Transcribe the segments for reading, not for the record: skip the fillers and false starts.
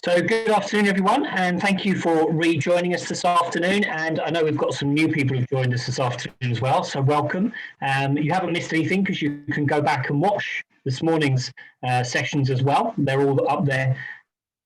So good afternoon, everyone, and thank you for rejoining us this afternoon. And I know we've got some new people who've joined us this afternoon as well, so welcome. You haven't missed anything because you can go back and watch this morning's sessions as well. They're all up there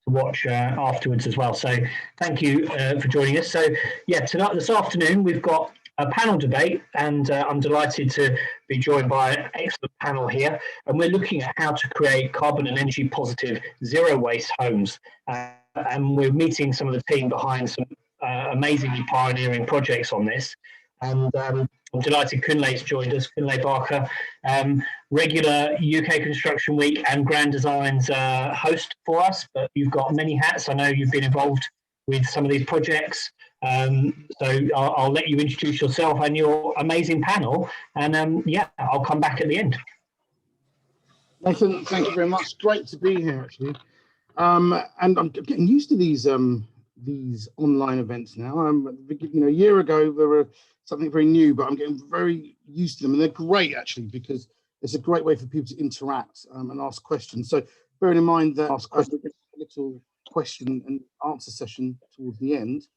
to watch afterwards as well. So thank you for joining us. So yeah, this afternoon we've got a panel debate, and I'm delighted to be joined by an excellent panel here. And we're looking at how to create carbon and energy positive zero waste homes. And we're meeting some of the team behind some amazingly pioneering projects on this. And I'm delighted Kunle's joined us, Kunle Barker, regular UK Construction Week and Grand Design's host for us. But you've got many hats. I know you've been involved with some of these projects. So I'll let you introduce yourself and your amazing panel, and yeah, I'll come back at the end. Nathan, thank you very much. Great to be here, actually. And I'm getting used to these online events now. A year ago they were something very new, but I'm getting very used to them, and they're great actually because it's a great way for people to interact and ask questions. So bearing in mind that we're going to have a little question and answer session towards the end.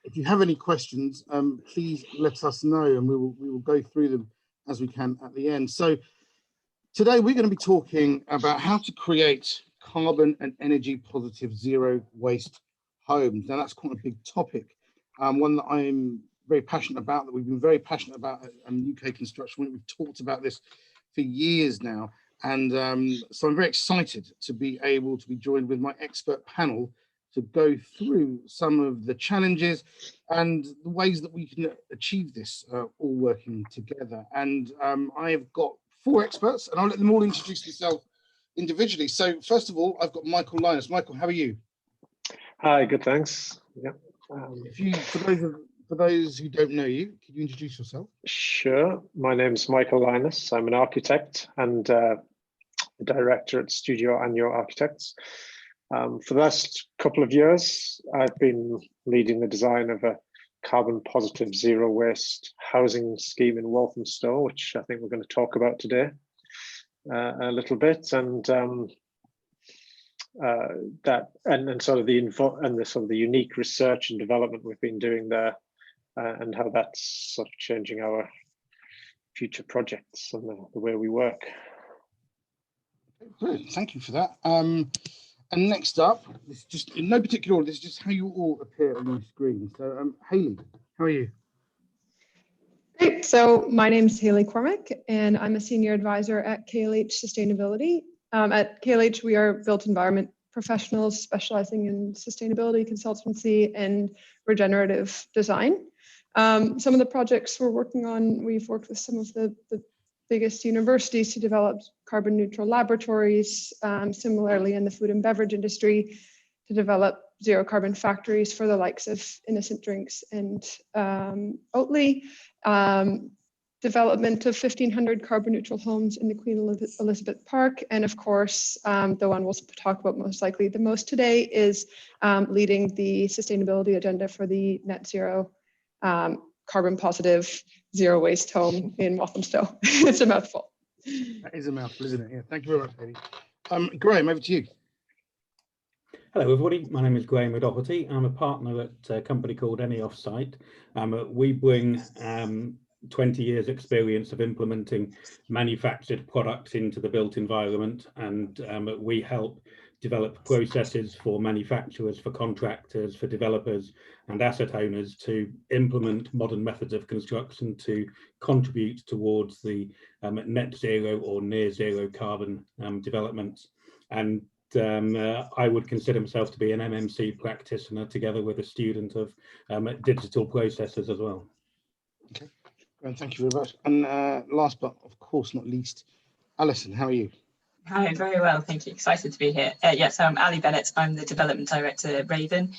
If you have any questions, please let us know, and we will go through them as we can at the end. So today we're going to be talking about how to create carbon and energy positive zero waste homes. Now that's quite a big topic, one that I'm very passionate about, that we've been very passionate about at UK Construction. We've talked about this for years now, and so I'm very excited to be able to be joined with my expert panel to go through some of the challenges and the ways that we can achieve this all working together. And I have got 4 experts, and I'll let them all introduce themselves individually. So first of all, I've got Michael Linus. Michael, how are you? Hi, good, thanks. Yeah. For those who don't know you, can you introduce yourself? Sure. My name's Michael Linus. I'm an architect and a director at Studio Anyo Architects. For the last couple of years, I've been leading the design of a carbon positive zero waste housing scheme in Walthamstow, which I think we're going to talk about today a little bit, and sort of the unique research and development we've been doing there, and how that's sort of changing our future projects and the way we work. Brilliant, thank you for that. And next up, this is just in no particular order, this is just how you all appear on your screen. So Hayley, how are you? Great, so my name is Hayley McCormick, and I'm a senior advisor at KLH Sustainability. At KLH, we are built environment professionals specializing in sustainability consultancy and regenerative design. Some of the projects we're working on, we've worked with some of the biggest universities to develop carbon neutral laboratories, similarly in the food and beverage industry to develop zero carbon factories for the likes of Innocent Drinks and Oatly, development of 1,500 carbon neutral homes in the Queen Elizabeth Park, and of course, the one we'll talk about most likely the most today is leading the sustainability agenda for the net zero carbon positive zero waste home in Walthamstow. It's a mouthful. That is a mouthful, isn't it? Yeah, thank you very much, Hayley. Graham, over to you. Hello everybody, my name is Graham O'Doherty. I'm a partner at a company called AnyOffSite. We bring 20 years experience of implementing manufactured products into the built environment, and we help develop processes for manufacturers, for contractors, for developers and asset owners to implement modern methods of construction to contribute towards the net zero or near zero carbon developments. And I would consider myself to be an MMC practitioner together with a student of digital processes as well. Okay, and thank you very much. And last but of course not least, Alison, how are you? Hi, very well, thank you. Excited to be here. Yes, I'm Ali Bennett. I'm the Development Director at Raven.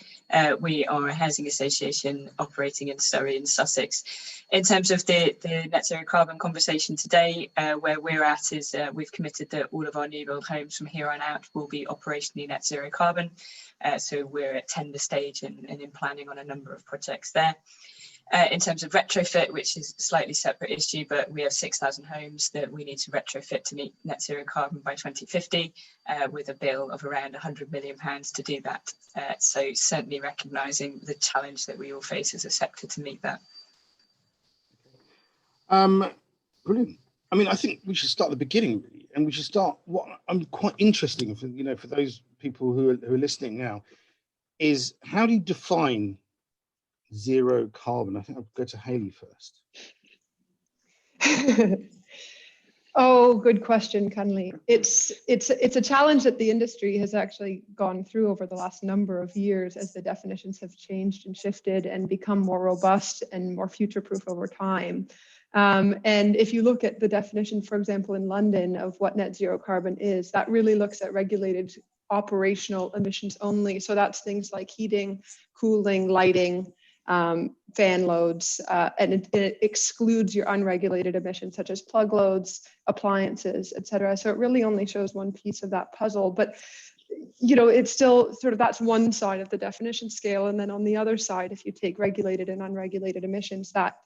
We are a housing association operating in Surrey and Sussex. In terms of the net zero carbon conversation today, where we're at is we've committed that all of our new build homes from here on out will be operationally net zero carbon. So we're at tender stage and in planning on a number of projects there. In terms of retrofit, which is a slightly separate issue, but we have 6,000 homes that we need to retrofit to meet net zero carbon by 2050, with a bill of around £100 million to do that. So certainly recognising the challenge that we all face as a sector to meet that. Brilliant. I mean, I think we should start at the beginning, really, and we should start. What I'm quite interesting for, for those people who are listening now, is how do you define zero carbon? I think I'll go to Hayley first. Oh, good question, Cunley. It's a challenge that the industry has actually gone through over the last number of years as the definitions have changed and shifted and become more robust and more future-proof over time. And if you look at the definition, for example, in London of what net zero carbon is, that really looks at regulated operational emissions only. So that's things like heating, cooling, lighting, fan loads, and it excludes your unregulated emissions such as plug loads, appliances, etc. So it really only shows one piece of that puzzle. But it's still sort of, that's one side of the definition scale. And then on the other side, if you take regulated and unregulated emissions, that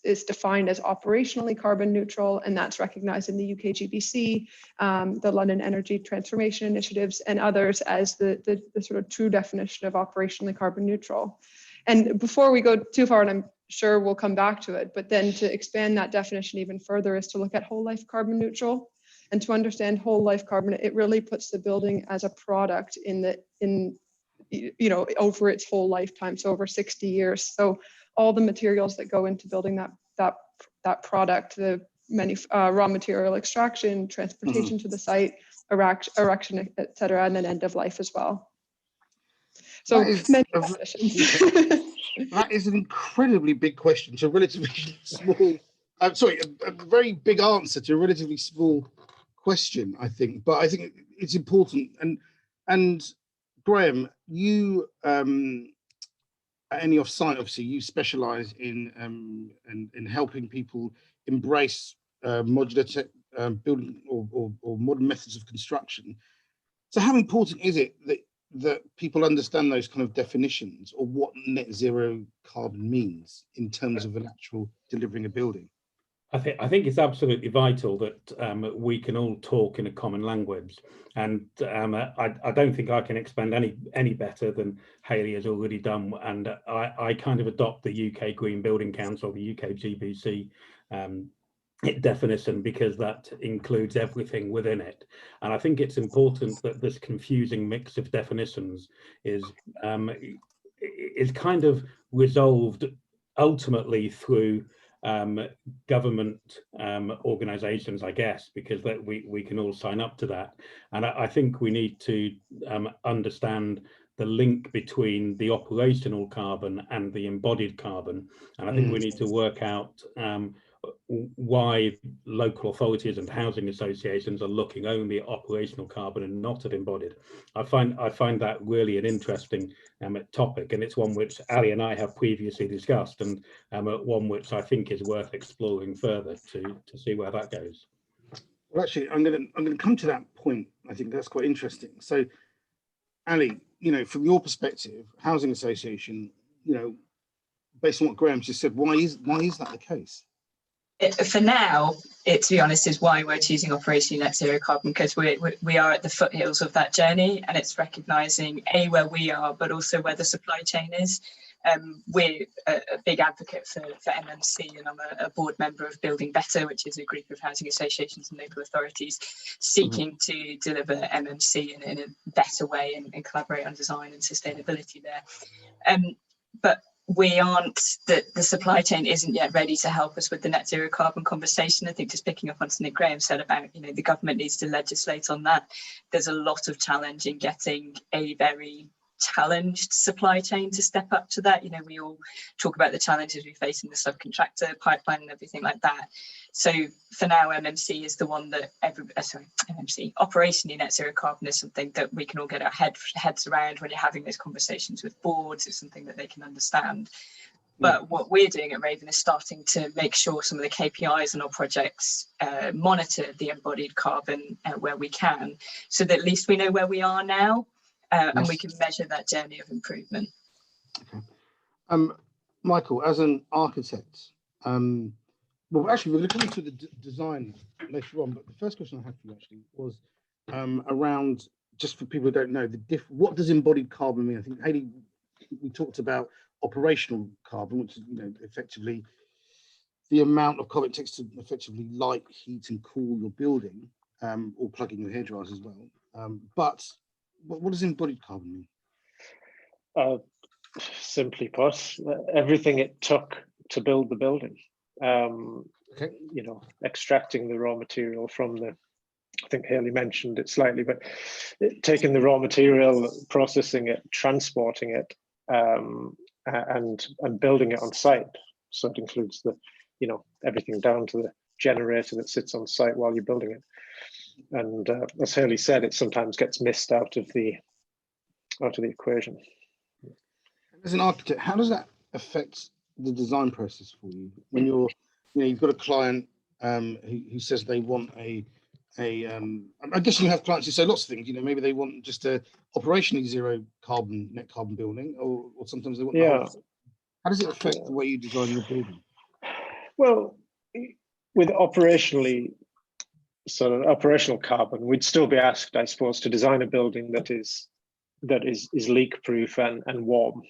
is defined as operationally carbon neutral, and that's recognized in the UK GBC, the London Energy Transformation Initiatives, and others as the sort of true definition of operationally carbon neutral. And before we go too far, and I'm sure we'll come back to it, but then to expand that definition even further is to look at whole life carbon neutral. And to understand whole life carbon, it really puts the building as a product over its whole lifetime, so over 60 years. So all the materials that go into building that product, the many raw material extraction, transportation to the site, erection, etc., and then end of life as well. So many definitions. That is an incredibly big question to a relatively small. A very big answer to a relatively small question, I think. But I think it's important. And Graham, you at AnyOffSite, obviously, you specialise in helping people embrace modular building or modern methods of construction. So, how important is it that people understand those kind of definitions, or what net zero carbon means in terms of an actual delivering a building? I think it's absolutely vital that we can all talk in a common language, and I don't think I can explain any better than Hayley has already done. And I kind of adopt the UK Green Building Council, the UK GBC definition, because that includes everything within it. And I think it's important that this confusing mix of definitions is kind of resolved ultimately through government organizations, I guess, because that we can all sign up to that. And I think we need to understand the link between the operational carbon and the embodied carbon. And I think we need to work out why local authorities and housing associations are looking only at operational carbon and not at embodied. I find that really an interesting topic, and it's one which Ali and I have previously discussed, and one which I think is worth exploring further to see where that goes. Well, actually, I'm going to come to that point. I think that's quite interesting. So, Ali, from your perspective, housing association, based on what Graham just said, why is that the case? For now, to be honest, is why we're choosing operationally net zero carbon, because we are at the foothills of that journey, and it's recognising where we are, but also where the supply chain is. We're a big advocate for MMC, and I'm a board member of Building Better, which is a group of housing associations and local authorities seeking to deliver MMC in a better way and collaborate on design and sustainability there. But we aren't, the supply chain isn't yet ready to help us with the net zero carbon conversation. I think, just picking up on something Graham said about, the government needs to legislate on that. There's a lot of challenge in getting a very challenged supply chain to step up to that. We all talk about the challenges we face in the subcontractor pipeline and everything like that. So for now, MMC is the one that MMC, operationally net zero carbon, is something that we can all get our heads around when you're having those conversations with boards. It's something that they can understand. But what we're doing at Raven is starting to make sure some of the KPIs in our projects monitor the embodied carbon where we can, so that at least we know where we are now. And we can measure that journey of improvement. Okay. Michael, as an architect, well, actually, we're going to come to the design later on, but the first question I had for you actually was around, just for people who don't know, what does embodied carbon mean? I think, Hayley, we talked about operational carbon, which is, effectively the amount of carbon it takes to effectively light, heat, and cool your building, or plug in your hairdryers as well. But what does embodied carbon mean? Simply put, everything it took to build the building. Okay. Extracting the raw material from I think Hayley mentioned it slightly, but taking the raw material, processing it, transporting it, and building it on site. So it includes everything down to the generator that sits on site while you're building it. And as Hayley said, it sometimes gets missed out of the equation. As an architect, how does that affect the design process for you when you've got a client who says they want I guess you have clients who say lots of things. Maybe they want just a operationally zero net carbon building, or sometimes they want. Yeah. How does it affect the way you design your building? Well, with operational carbon, we'd still be asked, I suppose, to design a building that is leak proof and warm.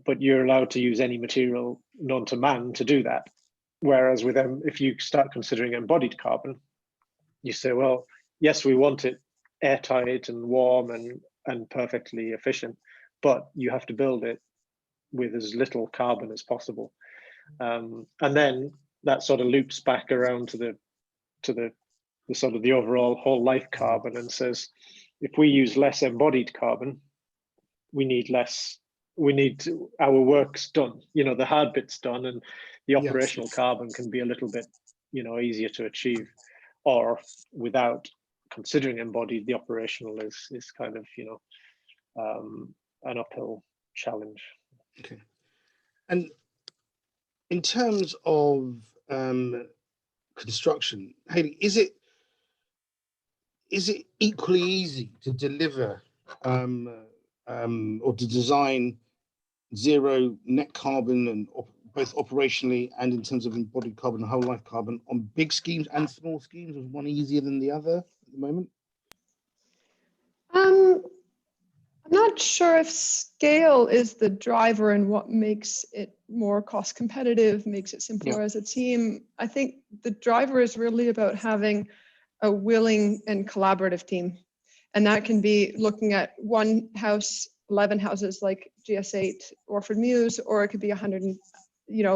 But you're allowed to use any material known to man to do that. Whereas with them, if you start considering embodied carbon, you say, well, yes, we want it airtight and warm and perfectly efficient, but you have to build it with as little carbon as possible. And then that sort of loops back around to the sort of the overall whole life carbon and says, if we use less embodied carbon, we need our work's done, the hard bit's done, and the operational carbon can be a little bit, easier to achieve. Or without considering embodied, the operational is kind of, an uphill challenge. Okay. And in terms of construction, Hayley, is it equally easy to deliver or to design zero net carbon, and both operationally and in terms of embodied carbon and whole life carbon, on big schemes and small schemes? Is one easier than the other at the moment? I'm not sure if scale is the driver and what makes it more cost competitive, makes it simpler as a team. I think the driver is really about having a willing and collaborative team. And that can be looking at one house, 11 houses like GS8 Orford Mews, or it could be 100,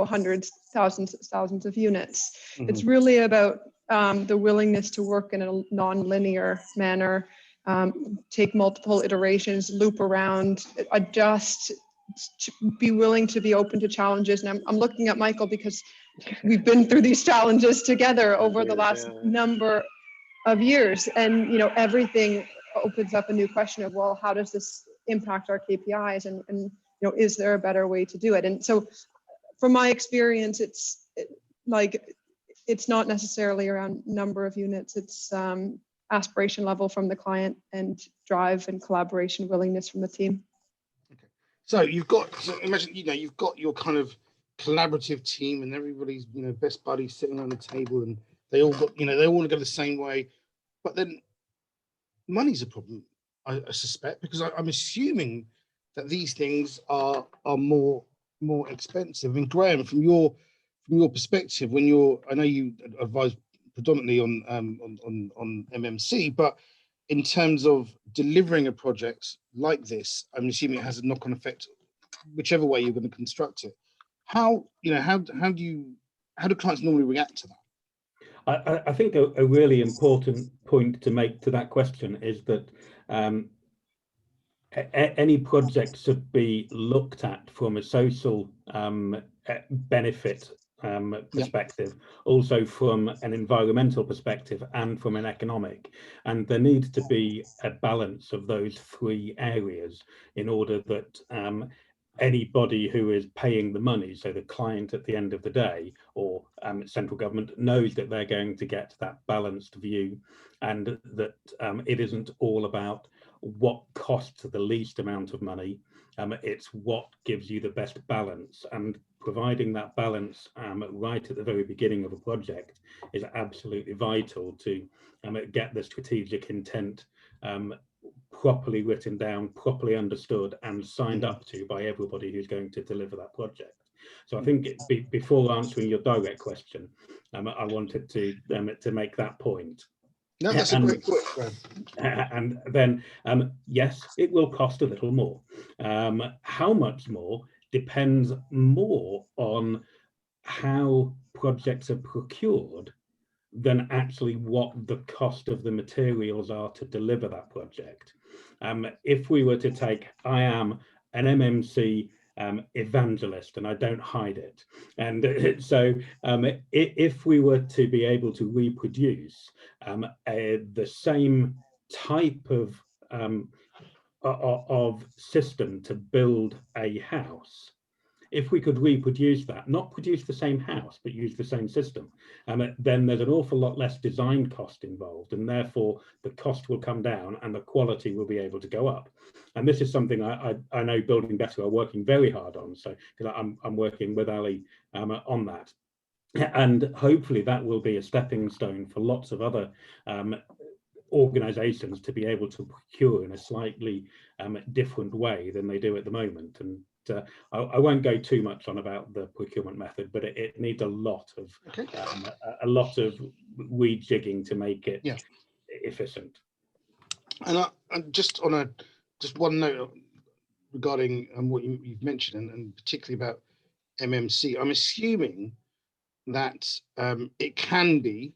hundreds, thousands of units. Mm-hmm. It's really about the willingness to work in a non-linear manner, take multiple iterations, loop around, adjust, be willing to be open to challenges. And I'm looking at Michael because we've been through these challenges together over the last number of years. And, everything opens up a new question of, well, how does this impact our KPIs? And is there a better way to do it? And so from my experience, it's not necessarily around number of units. It's aspiration level from the client and drive and collaboration willingness from the team. Okay. So imagine, you've got your kind of collaborative team and everybody's, best buddies sitting around the table, and they all got, they all want to go the same way. But then money's a problem, I suspect, because I'm assuming that these things are more expensive. I mean, Graham, from your perspective, I know you advise predominantly on MMC, but in terms of delivering a project like this, I'm assuming it has a knock-on effect, whichever way you're going to construct it. How do clients normally react to that? I think a really important point to make to that question is that any project should be looked at from a social benefit perspective, also from an environmental perspective and from an economic. And there needs to be a balance of those three areas in order that anybody who is paying the money, so the client at the end of the day, or central government, knows that they're going to get that balanced view, and that it isn't all about what costs the least amount of money. It's what gives you the best balance, and providing that balance right at the very beginning of a project is absolutely vital to get the strategic intent properly written down, properly understood, and signed up to by everybody who's going to deliver that project. So I think before answering your direct question, I wanted to make that point. No, that's a great point. And then, yes, it will cost a little more. How much more depends more on how projects are procured than actually what the cost of the materials are to deliver that project. If we were to take, I am an MMC evangelist, and I don't hide it. And so if we were to be able to reproduce the same type of system to build a house, if we could reproduce that, not produce the same house, but use the same system, then there's an awful lot less design cost involved, and therefore the cost will come down and the quality will be able to go up. And this is something I know Building Better are working very hard on. So because I'm working with Ali on that. And hopefully that will be a stepping stone for lots of other organizations to be able to procure in a slightly different way than they do at the moment. And I won't go too much on about the procurement method, but it needs a lot of rejigging to make it efficient. And just on just one note regarding what you've mentioned, and particularly about MMC, I'm assuming that it can be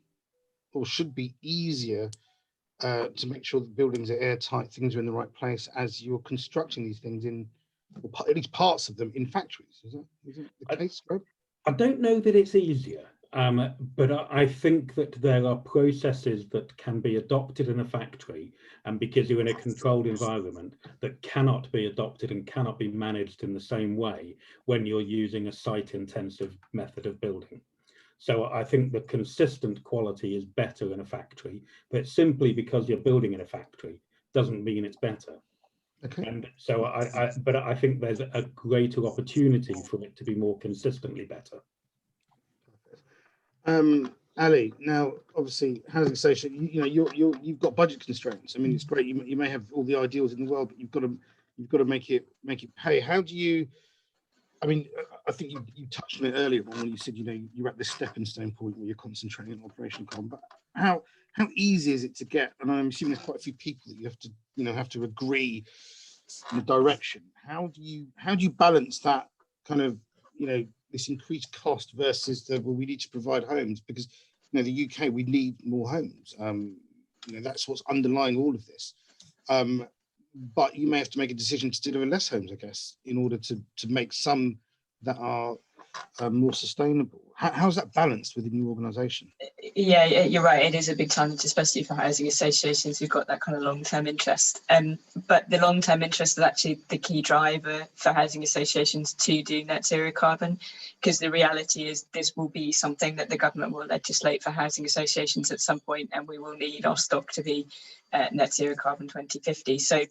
or should be easier to make sure that buildings are airtight, things are in the right place as you're constructing these things in, or at least parts of them, in factories. Is that the case, Greg? I don't know that it's easier, but I think that there are processes that can be adopted in a factory, and because you're in a controlled environment, that cannot be adopted and cannot be managed in the same way when you're using a site-intensive method of building. So I think the consistent quality is better in a factory, but simply because you're building in a factory doesn't mean it's better. Okay. And so I think there's a greater opportunity for it to be more consistently better. Ali, now obviously housing association, you've got budget constraints. I mean, it's great. You may have all the ideals in the world, but you've got to make it pay. How do you? I mean, I think you touched on it earlier on when you said you're at this stepping stone point where you're concentrating on operational cost. But how easy is it to get? And I'm assuming there's quite a few people that you have to agree in the direction. How do you balance that kind of this increased cost versus we need to provide homes, because the UK, we need more homes. That's what's underlying all of this. But you may have to make a decision to deliver less homes, I guess, in order to make some that are more sustainable. How's that balanced within your organisation? Yeah, you're right. It is a big challenge, especially for housing associations who've got that kind of long-term interest. But the long-term interest is actually the key driver for housing associations to do net zero carbon, because the reality is this will be something that the government will legislate for housing associations at some point, and we will need our stock to be net zero carbon 2050. So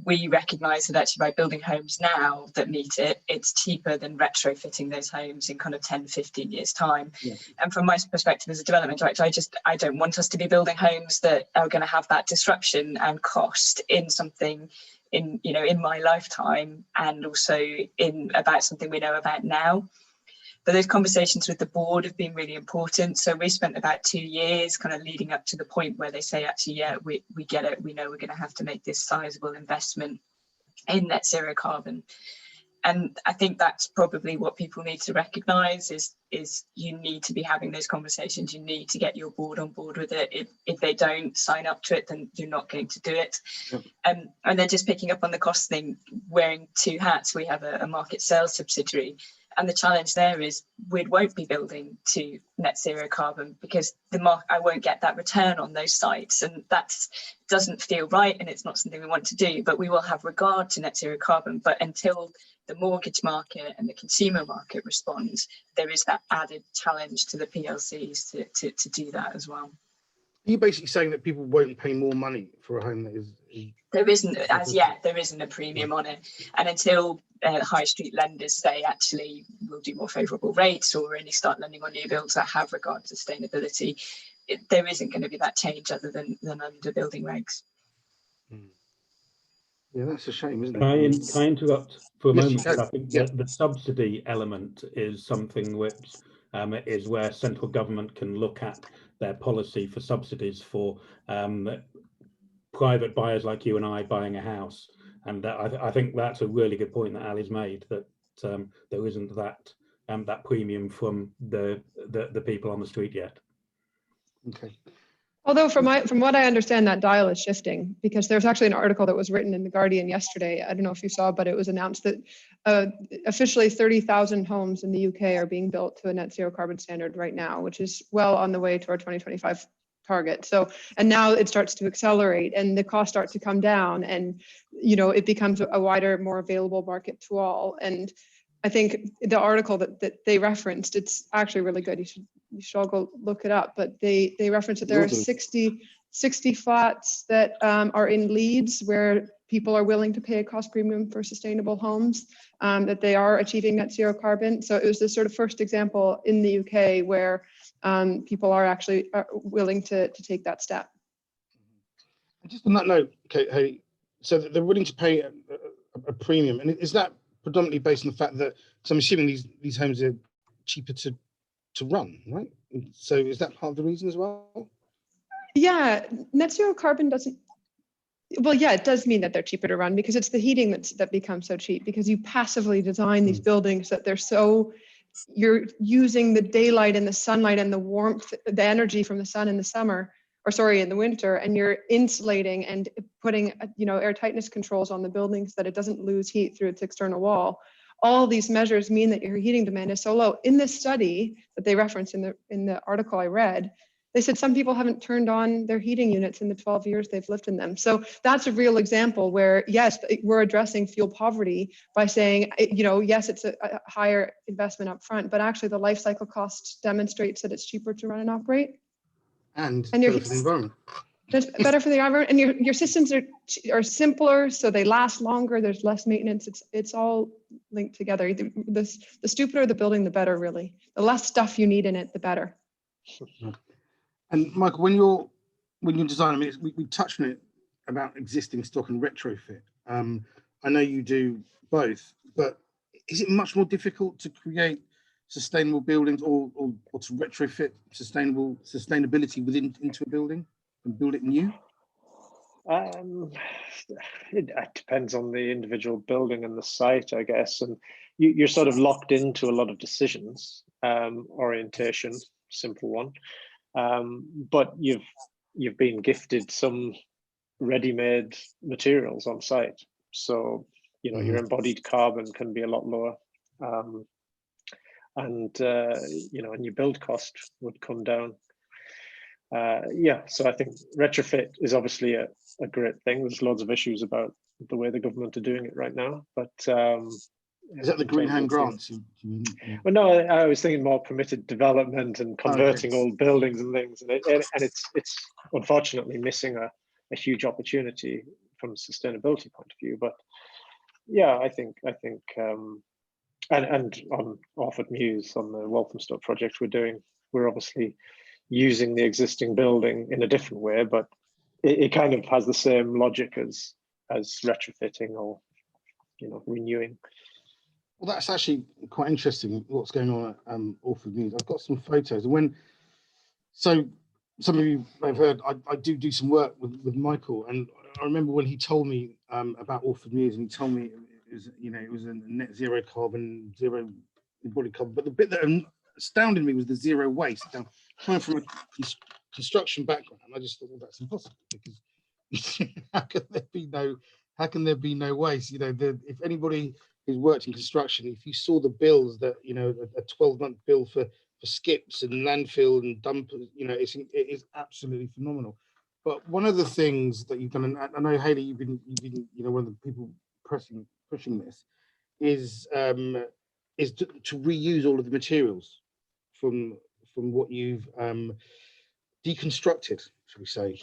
we recognise that actually by building homes now that meet it, it's cheaper than retrofitting those homes in kind of 10, 15 years time. Yeah. And from my perspective as a development director, I don't want us to be building homes that are going to have that disruption and cost in something in my lifetime, and also about something we know about now. But those conversations with the board have been really important. So we spent about 2 years kind of leading up to the point where they say, actually, yeah, we get it. We know we're going to have to make this sizable investment in net zero carbon. And I think that's probably what people need to recognise is you need to be having those conversations. You need to get your board on board with it. If they don't sign up to it, then you're not going to do it. Yep. And then just picking up on the cost thing, wearing two hats, we have a market sales subsidiary. And the challenge there is we won't be building to net zero carbon because I won't get that return on those sites, and that doesn't feel right, and it's not something we want to do. But we will have regard to net zero carbon. But until the mortgage market and the consumer market responds, there is that added challenge to the PLCs to do that as well. Are you basically saying that people won't pay more money for a home that is there isn't, as yet, there isn't a premium on it. And until high street lenders say, actually, we'll do more favourable rates or only start lending on new builds that have regard to sustainability, there isn't going to be that change other than under building regs. Yeah, that's a shame, isn't it? Can I interrupt for a Yes, moment? you can. I think Yeah. that the subsidy element is something which is where central government can look at their policy for subsidies for private buyers like you and I buying a house. And I think that's a really good point that Ali's made, that there isn't that premium from the people on the street yet. Okay. Although from what I understand, that dial is shifting, because there's actually an article that was written in The Guardian yesterday. I don't know if you saw, but it was announced that officially 30,000 homes in the UK are being built to a net zero carbon standard right now, which is well on the way to our 2025 target. So, and now it starts to accelerate and the costs start to come down, and, you know, it becomes a wider, more available market to all. And I think the article that they referenced, it's actually really good. You should all go look it up. But they reference that there are 60 flats that are in Leeds where people are willing to pay a cost premium for sustainable homes, that they are achieving net zero carbon. So it was the sort of first example in the UK where people are actually willing to take that step. Just on that note, okay, hey, so they're willing to pay a premium, and is that predominantly based on the fact that, so I'm assuming these homes are cheaper to run, right? So is that part of the reason as well? Yeah, net zero carbon doesn't, well, yeah, it does mean that they're cheaper to run, because it's the heating that becomes so cheap, because you passively design these buildings that they're so, you're using the daylight and the sunlight and the warmth, the energy from the sun in the summer, or sorry, in the winter, and you're insulating and putting, you know, air tightness controls on the buildings that it doesn't lose heat through its external wall. All these measures mean that your heating demand is so low. In this study that they referenced in the article I read, they said some people haven't turned on their heating units in the 12 years they've lived in them. So that's a real example where, yes, we're addressing fuel poverty by saying, you know, yes, it's a higher investment up front, but actually the life cycle cost demonstrates that it's cheaper to run and operate. And better for the environment. That's better for the environment, and your systems are simpler, so they last longer. There's less maintenance. It's all linked together. The stupider the building, the better. Really, the less stuff you need in it, the better. And Michael, when you're designing, I mean, we touched on it about existing stock and retrofit. I know you do both, but is it much more difficult to create sustainable buildings or to retrofit sustainability into a building and build it new? It depends on the individual building and the site, I guess, and you're sort of locked into a lot of decisions. Orientation, simple one, but you've been gifted some ready-made materials on site, so you know your embodied carbon can be a lot lower, and you know, and your build cost would come down. Yeah, so I think retrofit is obviously a great thing. There's loads of issues about the way the government are doing it right now, but is that the green home grants? Well, no, I was thinking more permitted development and converting old buildings and things, and it's unfortunately missing a huge opportunity from a sustainability point of view. But yeah, I think and on Orford Mews, on the Walthamstow project we're obviously using the existing building in a different way, but it kind of has the same logic as retrofitting or, you know, renewing. Well, that's actually quite interesting what's going on at Orford Mews. I've got some photos, and so some of you may have heard I do some work with Michael, and I remember when he told me about Orford Mews, and he told me it was a net zero carbon, zero embodied carbon. But the bit that astounded me was the zero waste. Now, coming from a construction background, I just thought, well, that's impossible, because how could there be no how can there be no waste? You know, if anybody who's worked in construction, if you saw the bills that, you know, a 12-month bill for skips and landfill and dump, you know, it is absolutely phenomenal. But one of the things that you've done, and I know, Hayley, you've been, you know, one of the people pushing this, is to reuse all of the materials from what you've deconstructed, shall we say,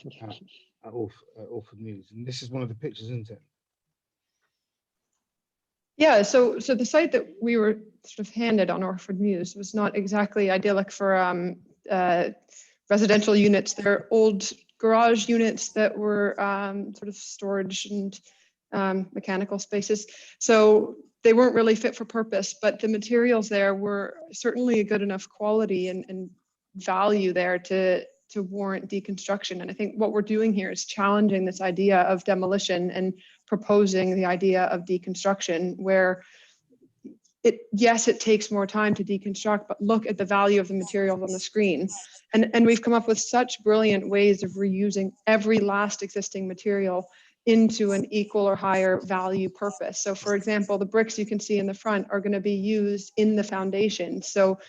at Orford Mews. And this is one of the pictures, isn't it? Yeah, so the site that we were sort of handed on Orford Mews was not exactly idyllic for residential units. They're old garage units that were sort of storage and mechanical spaces. So they weren't really fit for purpose, but the materials there were certainly a good enough quality and value there to warrant deconstruction. And I think what we're doing here is challenging this idea of demolition and proposing the idea of deconstruction, where yes, it takes more time to deconstruct, but look at the value of the materials on the screen. And we've come up with such brilliant ways of reusing every last existing material into an equal or higher value purpose. So for example, the bricks you can see in the front are going to be used in the foundation. So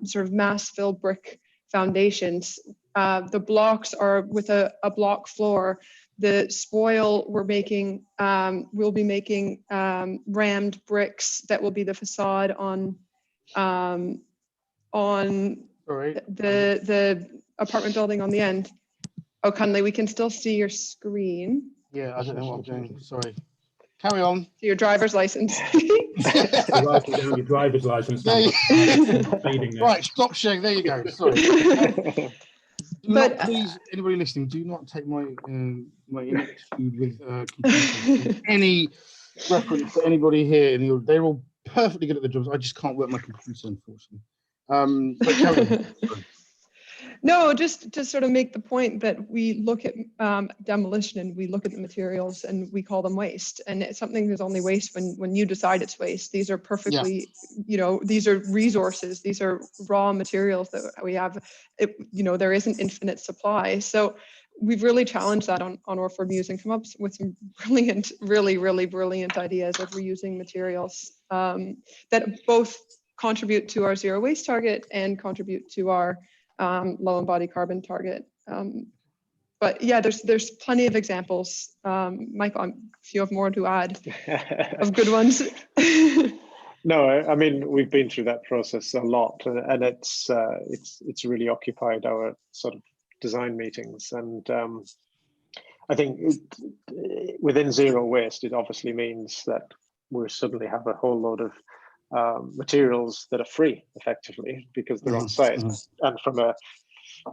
sort of mass fill brick foundations. The blocks are with a block floor. The spoil we'll be making rammed bricks that will be the facade on the apartment building on the end. Oh, Cunley, we can still see your screen. Yeah, I don't know what I'm doing. Sorry. Carry on. See your driver's license. Writing down your driver's license. Right, stop sharing. There you go. Sorry. But please, anybody listening, do not take my my ineptitude with computers. Any reference to anybody here, and they're all perfectly good at the jobs. I just can't work my computer, unfortunately. But carry on. No, just to sort of make the point that we look at demolition and we look at the materials and we call them waste. And it's something that's only waste when you decide it's waste. These are perfectly, you know, these are resources. These are raw materials that we have. You know, there isn't infinite supply. So we've really challenged that on Orford Mews and come up with some brilliant, really brilliant ideas of reusing materials that both contribute to our zero waste target and contribute to our low embodied carbon target. But yeah, there's plenty of examples. Michael, if you have more to add of good ones. No, I mean, we've been through that process a lot, and it's really occupied our sort of design meetings. And I think within zero waste, it obviously means that we suddenly have a whole load of materials that are free, effectively, because they're on site. And from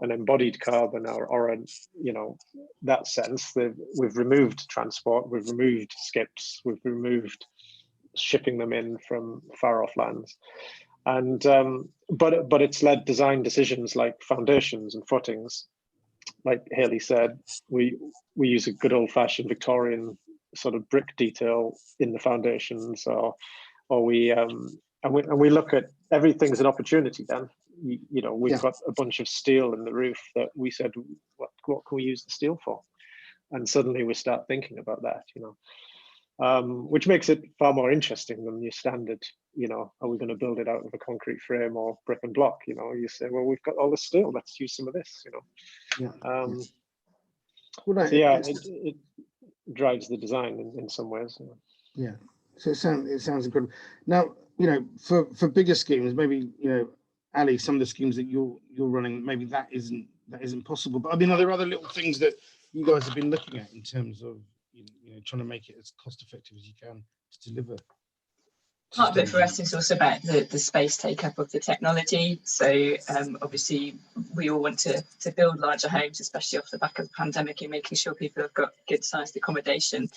an embodied carbon or a, you know, that sense, we've removed transport, we've removed skips, we've removed shipping them in from far off lands. And but it's led design decisions like foundations and footings. Like Hayley said, we use a good old-fashioned Victorian sort of brick detail in the foundations, or we look at everything as an opportunity. Then you know, we've got a bunch of steel in the roof that we said, what can we use the steel for? And suddenly we start thinking about that, you know, which makes it far more interesting than your standard, you know, are we going to build it out of a concrete frame or brick and block? You know, you say, well, we've got all the steel, let's use some of this, you know. So yeah, it drives the design in some ways. You know. Yeah, so it sounds incredible. Now, you know, for bigger schemes, maybe, you know, Ali, some of the schemes that you're running, maybe that isn't possible. But I mean, are there other little things that you guys have been looking at in terms of, you know, trying to make it as cost effective as you can to deliver? Part of it for us is also about the space take up of the technology. So obviously we all want to build larger homes, especially off the back of the pandemic, and making sure people have got good sized accommodation.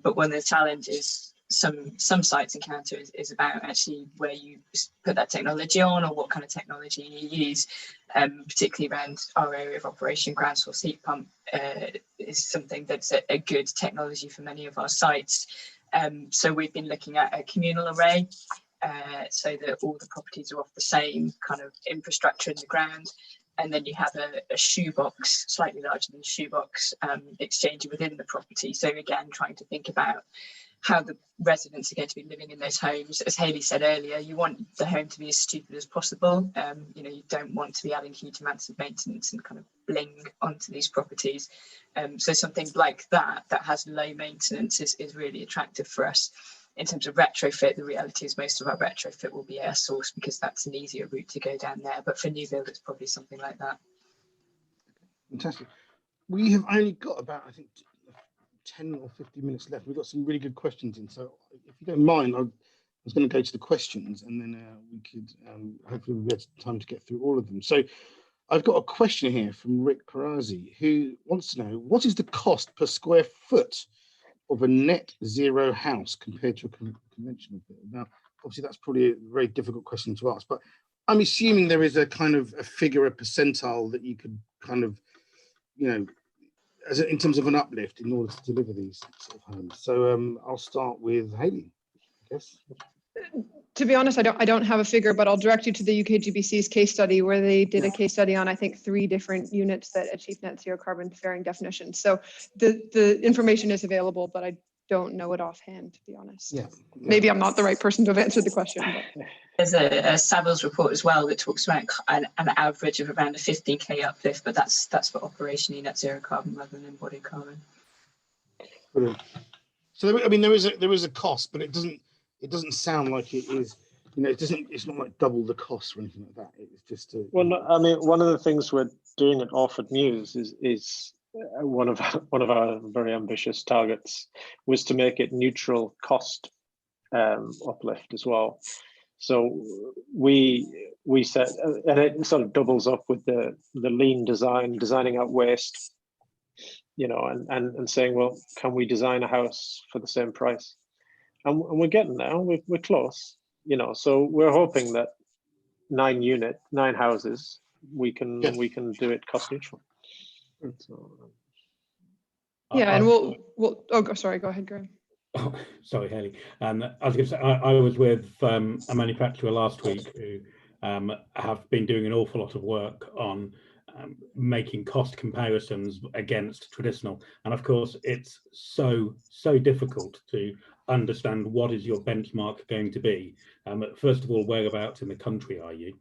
But one of the challenges some sites encounter is about actually where you put that technology on, or what kind of technology you use, particularly around our area of operation. Ground source heat pump is something that's a good technology for many of our sites. So we've been looking at a communal array, so that all the properties are off the same kind of infrastructure in the ground. and then you have a shoebox, slightly larger than a shoebox, exchanger within the property. So again, trying to think about how the residents are going to be living in those homes. As Hayley said earlier, you want the home to be as stupid as possible. You know, you don't want to be adding huge amounts of maintenance and kind of bling onto these properties. So something like that has low maintenance is really attractive for us. In terms of retrofit, the reality is most of our retrofit will be air source because that's an easier route to go down there. But for new build, it's probably something like that. Fantastic. We have only got about, I think, 10 or 15 minutes left. We've got some really good questions in. So if you don't mind, I was going to go to the questions and then we could hopefully we'll get time to get through all of them. So I've got a question here from Rick Perazzi, who wants to know, what is the cost per square foot of a net zero house compared to a conventional build? Now, obviously, that's probably a very difficult question to ask, but I'm assuming there is a kind of a figure, a percentile that you could kind of, you know, as in terms of an uplift in order to deliver these sort of homes. So I'll start with Hayley, I guess. To be honest, I don't have a figure, but I'll direct you to the UKGBC's case study where they did a case study on, I think, 3 different units that achieve net zero carbon fairing definitions. So the information is available, but I don't know it offhand, to be honest. Yeah. Maybe I'm not the right person to have answered the question. But. There's a Savills report as well that talks about an average of around a 15k uplift, but that's for operationally net zero carbon rather than embodied carbon. Brilliant. So I mean, there is a cost, but it doesn't sound like it is. You know, it's not like double the cost or anything like that. It's just a, well, no, I mean, one of the things we're doing at Orford Mews is one of our very ambitious targets was to make it neutral cost uplift as well. So we said, and it sort of doubles up with the lean designing out waste, you know, and saying, well, can we design a house for the same price? And we're getting there. We're close, you know. So we're hoping that 9 houses we can do it cost neutral. So, yeah, and we'll oh, sorry, go ahead, Graham. Oh, sorry, Hayley. I was going to say, I was with a manufacturer last week who have been doing an awful lot of work on making cost comparisons against traditional. And of course, it's so difficult to understand what is your benchmark going to be. First of all, whereabouts in the country are you?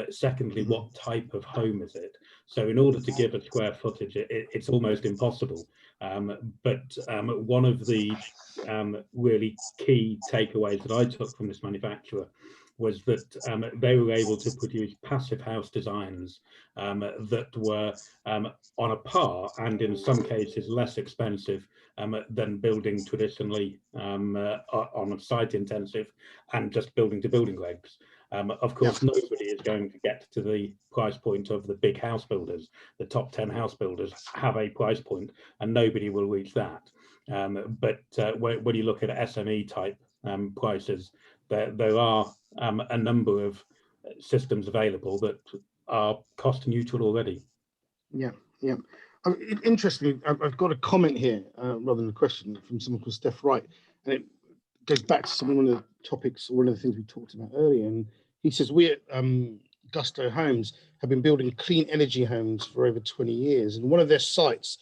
Secondly, what type of home is it? So in order to give a square footage, it's almost impossible. But one of the really key takeaways that I took from this manufacturer was that they were able to produce passive house designs that were on a par and in some cases less expensive than building traditionally on a site intensive and just building to building regs. Of course, nobody is going to get to the price point of the big house builders. The top 10 house builders have a price point and nobody will reach that. But when you look at SME type prices, there are a number of systems available that are cost neutral already. Yeah. Interestingly, I've got a comment here rather than a question from someone called Steph Wright, and it goes back to one of the topics, one of the things we talked about earlier. And he says, we at Gusto Homes have been building clean energy homes for over 20 years. And one of their sites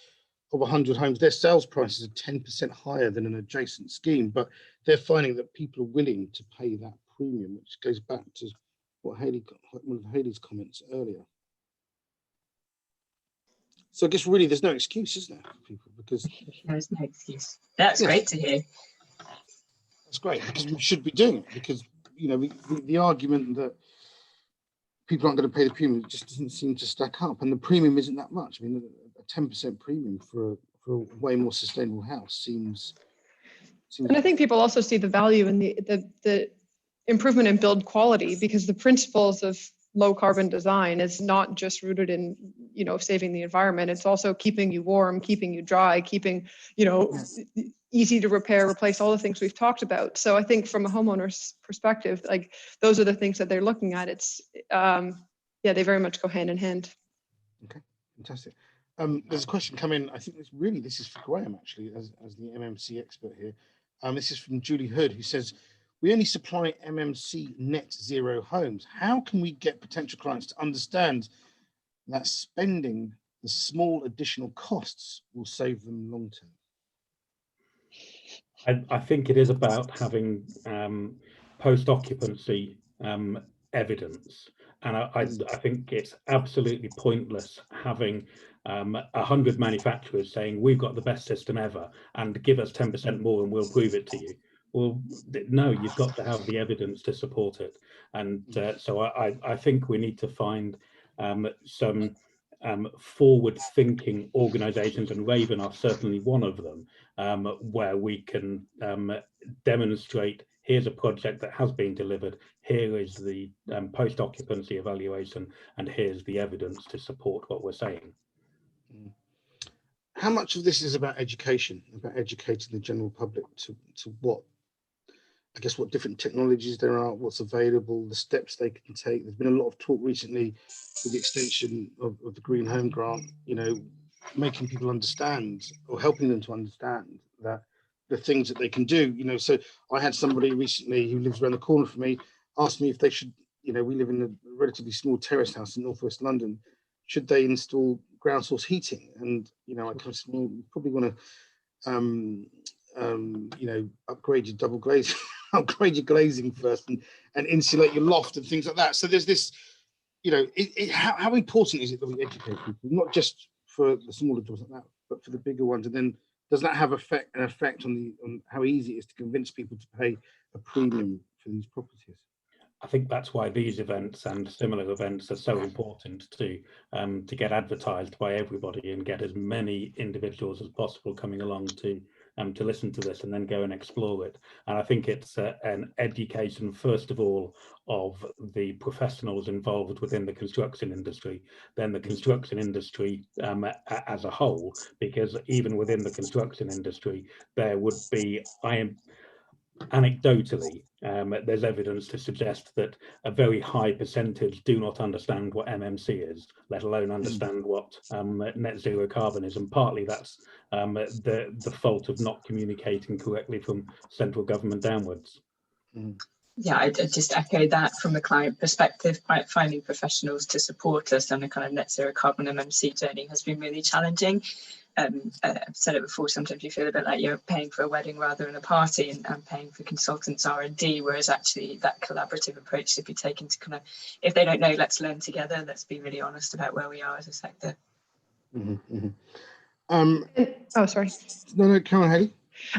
of 100 homes, their sales prices are 10% higher than an adjacent scheme, but they're finding that people are willing to pay that premium, which goes back to what one of Hayley's comments earlier. So I guess really there's no excuse, is there, for people? Because there's no excuse. That's great to hear. That's great, because we should be doing it, because, you know, the argument that people aren't going to pay the premium just doesn't seem to stack up, and the premium isn't that much. I mean, a 10% premium for a way more sustainable house seems. And I think people also see the value in the improvement in build quality, because the principles of low carbon design is not just rooted in, you know, saving the environment. It's also keeping you warm, keeping you dry, keeping, you know, easy to repair, replace, all the things we've talked about. So I think from a homeowner's perspective, like those are the things that they're looking at. It's yeah, they very much go hand in hand. Okay, fantastic. There's a question come in. I think this is for Graham, actually, as the MMC expert here. This is from Julie Hood, who says, we only supply MMC net zero homes. How can we get potential clients to understand that spending the small additional costs will save them long term? I think it is about having post-occupancy evidence, and I think it's absolutely pointless having 100 manufacturers saying we've got the best system ever and give us 10% more and we'll prove it to you. Well, no, you've got to have the evidence to support it, and so I think we need to find some forward-thinking organisations, and Raven are certainly one of them, where we can demonstrate, here's a project that has been delivered, here is the post-occupancy evaluation, and here's the evidence to support what we're saying. How much of this is about education, about educating the general public to what, I guess, what different technologies there are, what's available, the steps they can take? There's been a lot of talk recently with the extension of the Green Home Grant, you know, making people understand, or helping them to understand that the things that they can do, you know. So I had somebody recently who lives around the corner from me ask me if they should, you know, we live in a relatively small terrace house in northwest London, should they install ground source heating? And, you know, I kind of said, well, you probably want to you know, upgrade your double glazing, upgrade your glazing first, and insulate your loft and things like that. So there's this, you know, how important is it that we educate people, not just for the smaller jobs like that, but for the bigger ones? And then does that have an effect on how easy it is to convince people to pay a premium for these properties? I think that's why these events and similar events are so important to get advertised by everybody and get as many individuals as possible coming along to listen to this and then go and explore it. And I think it's an education, first of all, of the professionals involved within the construction industry, then the construction industry as a whole, because even within the construction industry, there would be, anecdotally, there's evidence to suggest that a very high percentage do not understand what MMC is, let alone understand what net zero carbon is, and partly that's the fault of not communicating correctly from central government downwards. Yeah, I just echo that from the client perspective. Finding professionals to support us on a kind of net zero carbon MMC journey has been really challenging. I've said it before, sometimes you feel a bit like you're paying for a wedding rather than a party, and paying for consultants R&D, whereas actually that collaborative approach should be taken to kind of, if they don't know, let's learn together, let's be really honest about where we are as a sector. Oh, sorry. No, come on, Hayley.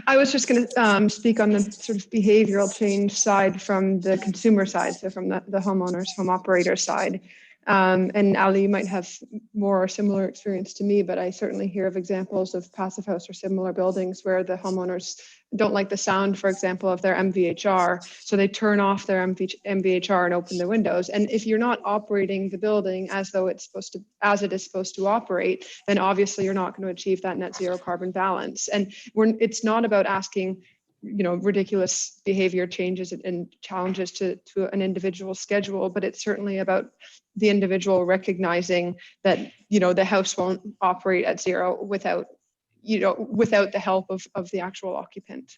I was just going to speak on the sort of behavioral change side from the consumer side, so from the homeowners, home operator side. And Ali, you might have more or similar experience to me, but I certainly hear of examples of passive house or similar buildings where the homeowners don't like the sound, for example, of their MVHR, so they turn off their MVHR and open the windows. And if you're not operating the building as though it's supposed to, as it is supposed to operate, then obviously you're not going to achieve that net zero carbon balance. And it's not about asking, you know, ridiculous behavior changes and challenges to an individual schedule, but it's certainly about the individual recognizing that, you know, the house won't operate at zero without the help of the actual occupant.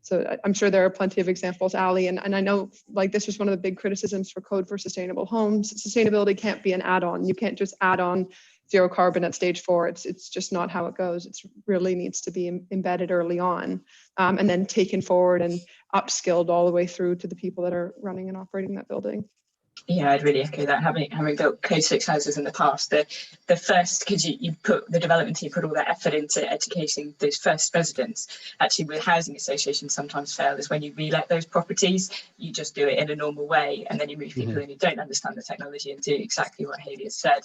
So I'm sure there are plenty of examples, Ali, and I know, like, this was one of the big criticisms for Code for Sustainable Homes. Sustainability can't be an add-on. You can't just add on zero carbon at stage 4. It's just not how it goes. It really needs to be embedded early on, and then taken forward and upskilled all the way through to the people that are running and operating that building. Yeah, I'd really echo that. Having built Code 6 houses in the past, the first, because you put the development team put all that effort into educating those first residents. Actually, with housing associations sometimes fail is when you relet those properties, you just do it in a normal way, and then you move people in who don't understand the technology and do exactly what Hayley has said.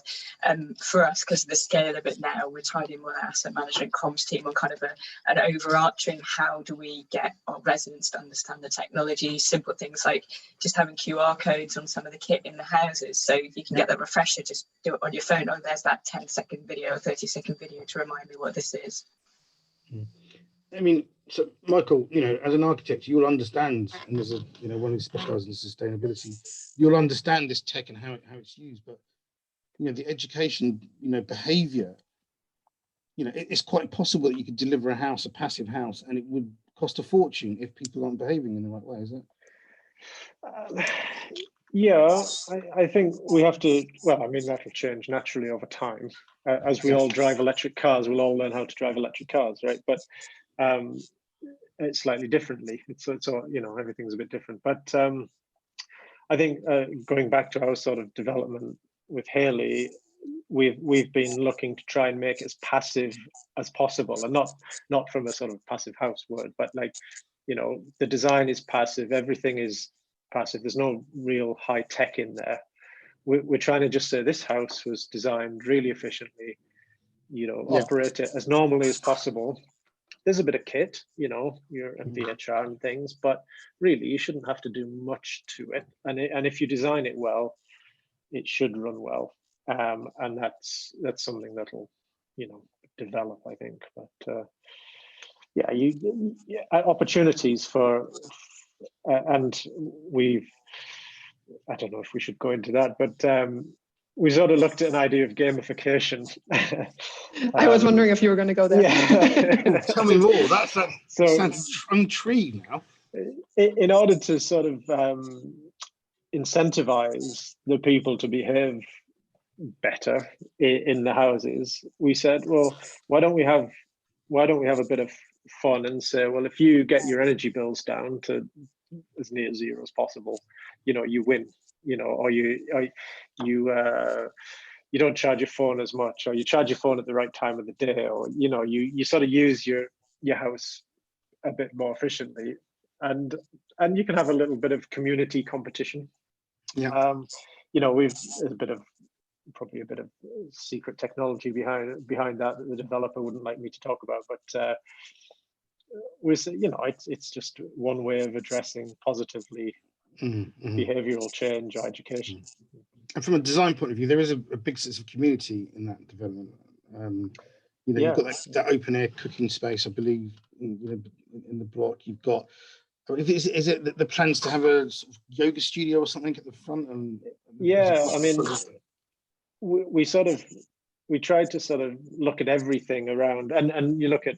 For us, because of the scale of it now, we're tied in with our asset management comms team on kind of an overarching, how do we get our residents to understand the technology? Simple things like just having QR codes on some of the kit in the houses, so if you can get that refresher, just do it on your phone. Oh, there's that 10-second video, 30-second video to remind me what this is. I mean, so Michael, you know, as an architect, you'll understand, and as a, you know, one who specializes in sustainability, you'll understand this tech and how it's used. But, you know, the education, you know, behavior, you know, it's quite possible that you could deliver a passive house, and it would cost a fortune if people aren't behaving in the right way, is it? Yeah, I think we have to, well, I mean, that will change naturally over time. As we all drive electric cars, we'll all learn how to drive electric cars, right? But it's slightly differently. It's all, you know, everything's a bit different. But I think going back to our sort of development with Haley, we've been looking to try and make it as passive as possible, and not from a sort of passive house word, but like, you know, the design is passive, everything is passive. There's no real high tech in there. We're trying to just say this house was designed really efficiently, you know, operate it as normally as possible. There's a bit of kit, you know, your VHR and things, but really you shouldn't have to do much to it. And if you design it well, it should run well. And that's something that'll, you know, develop, I think. But yeah, opportunities for, and I don't know if we should go into that, but we sort of looked at an idea of gamification. I was wondering if you were going to go there. Yeah. Tell me more. That sounds intrigued now. In order to sort of incentivize the people to behave better in the houses, we said, well, why don't we have a bit of fun and say, well, if you get your energy bills down to as near zero as possible, you know, you win, you know, or you don't charge your phone as much, or you charge your phone at the right time of the day, or, you know, you sort of use your house a bit more efficiently, and you can have a little bit of community competition. Yeah. You know, there's probably a bit of secret technology behind that the developer wouldn't like me to talk about, but you know, it's just one way of addressing positively behavioral change or education. And from a design point of view, there is a big sense of community in that development. You know, you've got that open air cooking space, I believe, in the block. You've got, is it the plans to have a sort of yoga studio or something at the front? And yeah, I mean, we tried to sort of look at everything around, and you look at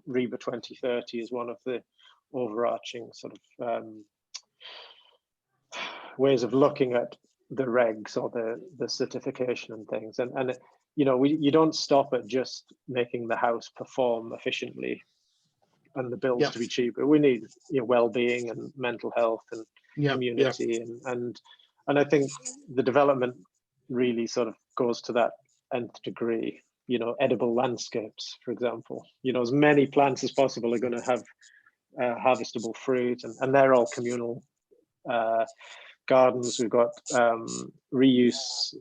REBA 2030 as one of the overarching sort of ways of looking at the regs or the certification and things, and you know, you don't stop at just making the house perform efficiently and the bills to be cheaper. We need, you know, well-being and mental health and community, and I think the development really sort of goes to that nth degree. You know, edible landscapes, for example, you know, as many plants as possible are going to have harvestable fruit, and they're all communal gardens. We've got reuse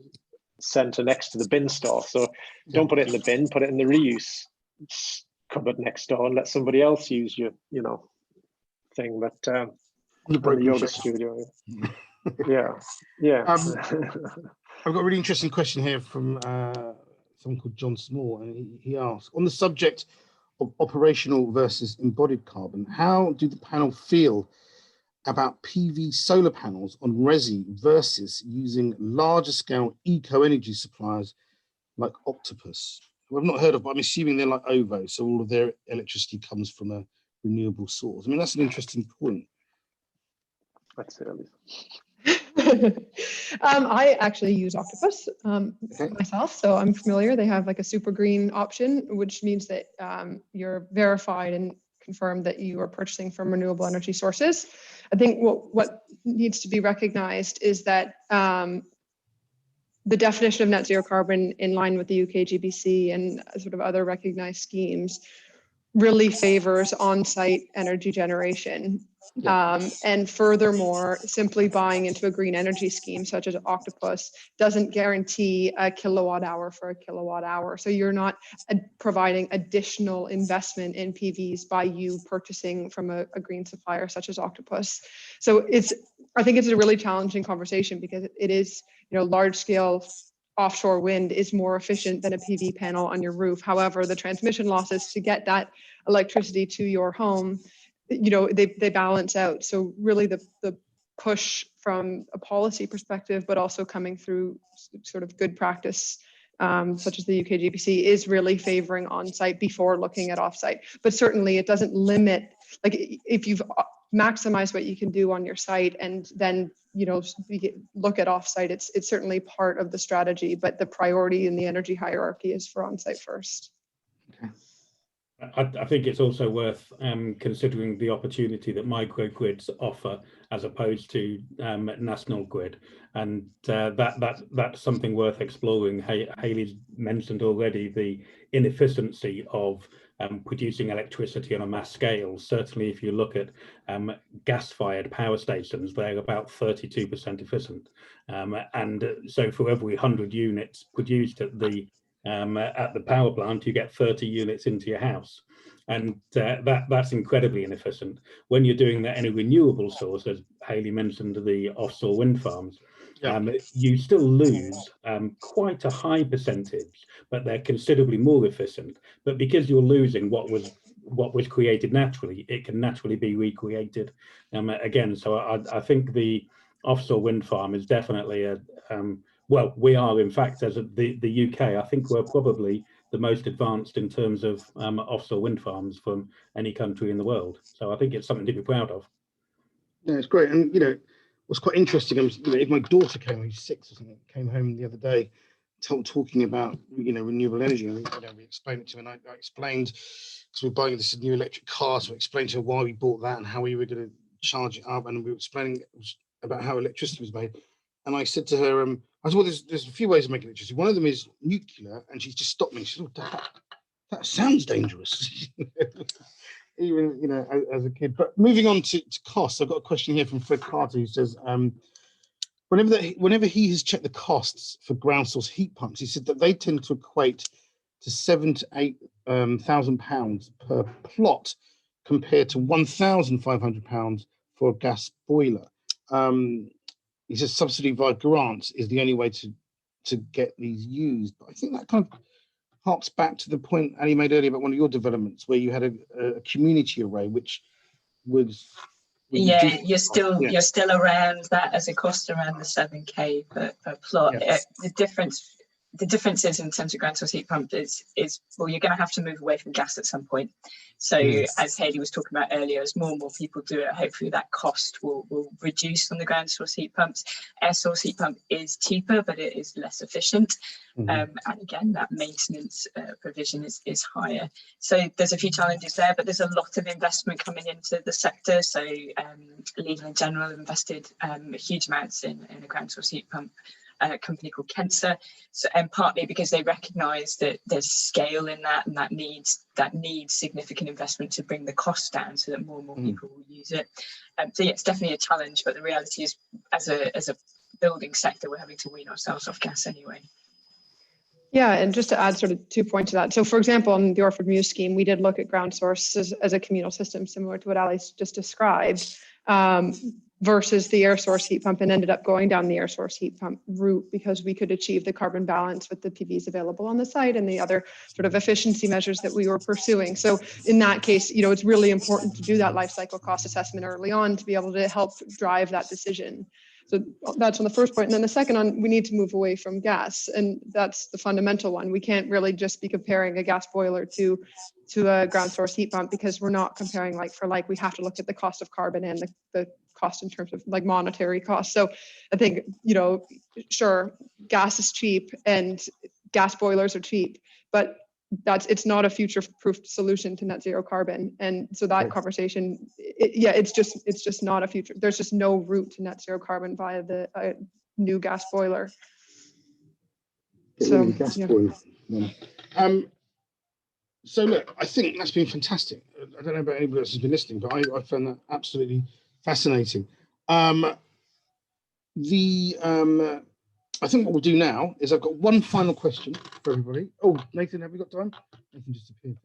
center next to the bin store, so don't put it in the bin, put it in the reuse cupboard next door and let somebody else use your, you know, thing. But the yoga studio. Yeah. I've got a really interesting question here from someone called John Small, and he asked, on the subject of operational versus embodied carbon, how do the panel feel about PV solar panels on resi versus using larger scale eco-energy suppliers like Octopus? I've not heard of, but I'm assuming they're like OVO, so all of their electricity comes from a renewable source. I mean, that's an interesting point. That's early. I actually use Octopus myself, so I'm familiar. They have like a super green option, which means that you're verified and confirmed that you are purchasing from renewable energy sources. I think what needs to be recognized is that the definition of net zero carbon, in line with the UK GBC and sort of other recognized schemes, really favors on-site energy generation. And furthermore, simply buying into a green energy scheme such as Octopus doesn't guarantee a kilowatt hour for a kilowatt hour. So you're not providing additional investment in PVs by you purchasing from a green supplier such as Octopus. So I think it's a really challenging conversation, because it is, you know, large scale offshore wind is more efficient than a PV panel on your roof. However, the transmission losses to get that electricity to your home, you know, they balance out. So really the push from a policy perspective, but also coming through sort of good practice, such as the UK GBC, is really favoring on-site before looking at off-site. But certainly it doesn't limit, like if you've maximize what you can do on your site, and then, you know, look at offsite. It's certainly part of the strategy, but the priority in the energy hierarchy is for on-site first. Okay. I think it's also worth considering the opportunity that microgrids offer as opposed to national grid, and that's something worth exploring. Hayley's mentioned already the inefficiency of producing electricity on a mass scale. Certainly, if you look at gas-fired power stations, they're about 32% efficient, and so for every 100 units produced at the power plant, you get 30 units into your house, and that's incredibly inefficient. When you're doing that in a renewable source, as Hayley mentioned, the offshore wind farms, you still lose quite a high percentage, but they're considerably more efficient. But because you're losing what was created naturally, it can naturally be recreated again. So I think the offshore wind farm is definitely a well, we are, in fact, as the UK, I think we're probably the most advanced in terms of offshore wind farms from any country in the world. So I think it's something to be proud of. Yeah, it's great. And, you know, what's quite interesting, if my daughter came, who's 6 or something, came home the other day, talking about, you know, renewable energy, and we explained it to her, and I explained, because we're buying this new electric car, so I explained to her why we bought that and how we were going to charge it up, and we were explaining about how electricity was made. And I said to her, I said, well, there's a few ways of making electricity. One of them is nuclear, and she just stopped me. She said, oh, Dad, that sounds dangerous. Even, you know, as a kid. But moving on to costs, I've got a question here from Fred Carter, who says, whenever he has checked the costs for ground source heat pumps, he said that they tend to equate to £7,000 to £8,000 per plot, compared to £1,500 for a gas boiler. He says subsidy via grants is the only way to get these used. But I think that kind of harks back to the point Ali made earlier about one of your developments, where you had a community array, which was you're still around that as a cost, around the 7k per plot. Yeah. The difference is, in terms of ground source heat pump, is well, you're going to have to move away from gas at some point. So as Hayley was talking about earlier, as more and more people do it, hopefully that cost will reduce on the ground source heat pumps. Air source heat pump is cheaper, but it is less efficient. And again, that maintenance provision is higher. So there's a few challenges there, but there's a lot of investment coming into the sector. So Legal & General invested huge amounts in a ground source heat pump company called Kensa, and partly because they recognise that there's scale in that, and that needs significant investment to bring the costs down, so that more and more people will use it. So yeah, it's definitely a challenge, but the reality is, as a building sector, we're having to wean ourselves off gas anyway. Yeah, and just to add sort of 2 points to that. So for example, on the Orford Mews scheme, we did look at ground source as a communal system, similar to what Ali's just described, versus the air source heat pump, and ended up going down the air source heat pump route because we could achieve the carbon balance with the PVs available on the site and the other sort of efficiency measures that we were pursuing. So in that case, you know, it's really important to do that life cycle cost assessment early on to be able to help drive that decision. So that's on the first point. And then the second one, we need to move away from gas. And that's the fundamental one. We can't really just be comparing a gas boiler to a ground source heat pump, because we're not comparing like for like. We have to look at the cost of carbon and the cost in terms of like monetary cost. So I think, you know, sure, gas is cheap and gas boilers are cheap, but it's not a future-proof solution to net zero carbon. And so that conversation, it's just not a future. There's just no route to net zero carbon via the new gas boiler. So, so look, I think that's been fantastic. I don't know about anybody else who's been listening, but I found that absolutely fascinating. I think what we'll do now is I've got one final question for everybody. Oh, Nathan, have we got time? Nathan just appeared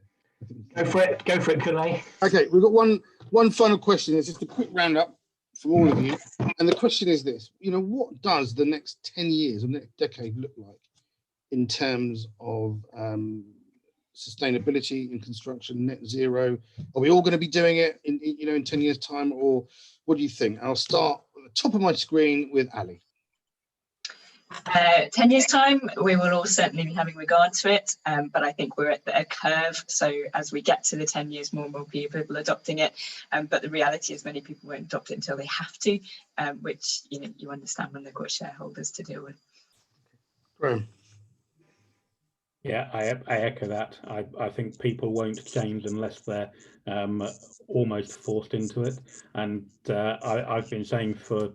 there. Go for it, Kunle. Okay, we've got one final question. It's just a quick roundup from all of you. And the question is this: you know, what does the next 10 years or next decade look like in terms of sustainability in construction, net zero? Are we all going to be doing it in 10 years' time, or what do you think? I'll start at the top of my screen with Ali. 10 years time, we will all certainly be having regard to it, but I think we're at a curve. So as we get to the 10 years, more and more people are adopting it. But the reality is many people won't adopt it until they have to, which you understand when they've got shareholders to deal with. Graham. Yeah, I echo that. I think people won't change unless they're almost forced into it. And I've been saying for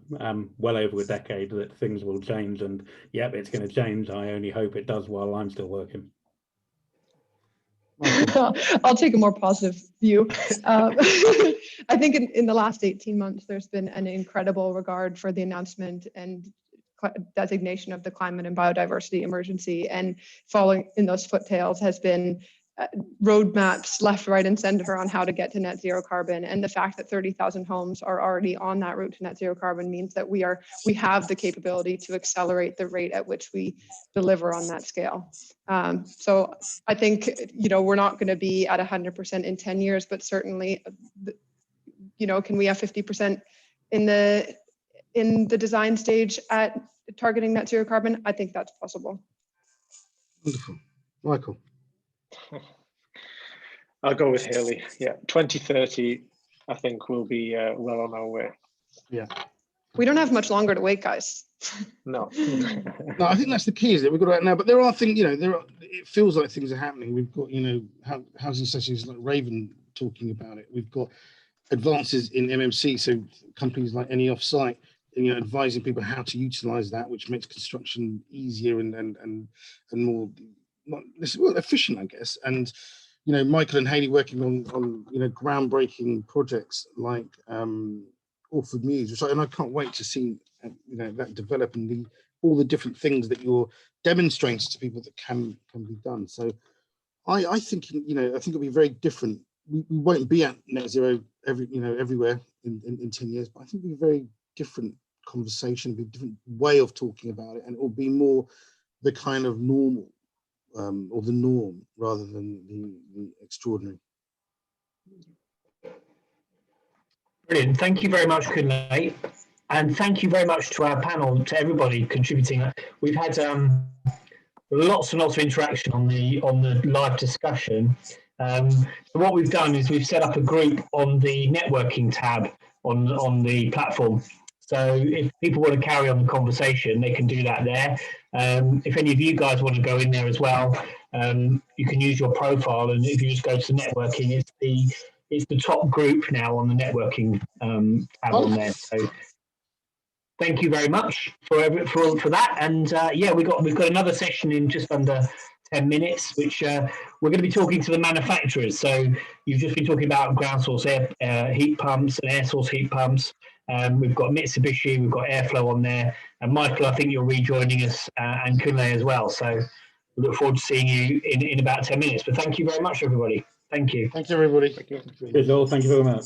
well over a decade that things will change, and yep, it's going to change. I only hope it does while I'm still working. I'll take a more positive view. I think in the last 18 months, there's been an incredible regard for the announcement and designation of the climate and biodiversity emergency, and following in those foottails has been roadmaps left, right, and center on how to get to net zero carbon. And the fact that 30,000 homes are already on that route to net zero carbon means that we have the capability to accelerate the rate at which we deliver on that scale. So I think we're not going to be at 100% in 10 years, but certainly, can we have 50% in the design stage at targeting net zero carbon? I think that's possible. Wonderful. Michael. I'll go with Haley. Yeah, 2030, I think we'll be well on our way. Yeah. We don't have much longer to wait, guys. No. No, I think that's the key, is that we've got to act now. But there are things, it feels like things are happening. We've got, housing associations like Raven talking about it. We've got advances in MMC, so companies like AnyOffSite, advising people how to utilize that, which makes construction easier and more efficient, I guess. And Michael and Haley working on groundbreaking projects like Orford Muse, which I can't wait to see that develop, and all the different things that you're demonstrating to people that can be done. So I think it'll be very different. We won't be at net zero everywhere in 10 years, but I think it'll be a very different conversation, be a different way of talking about it, and it will be more the kind of normal or the norm rather than the extraordinary. Brilliant. Thank you very much, Kunle. And thank you very much to our panel, to everybody contributing. We've had lots and lots of interaction on the live discussion. So what we've done is we've set up a group on the networking tab on the platform. So if people want to carry on the conversation, they can do that there. If any of you guys want to go in there as well, you can use your profile, and if you just go to networking, it's the top group now on the networking tab on there. So thank you very much for that. And yeah, we've got another session in just under 10 minutes, which we're going to be talking to the manufacturers. So you've just been talking about ground source heat pumps and air source heat pumps. We've got Mitsubishi, we've got Airflow on there, and Michael, I think you're rejoining us, and Kunle as well. So we look forward to seeing you in about 10 minutes. But thank you very much, everybody. Thank you. Thanks, everybody. Thank you. Cheers all. Thank you very much.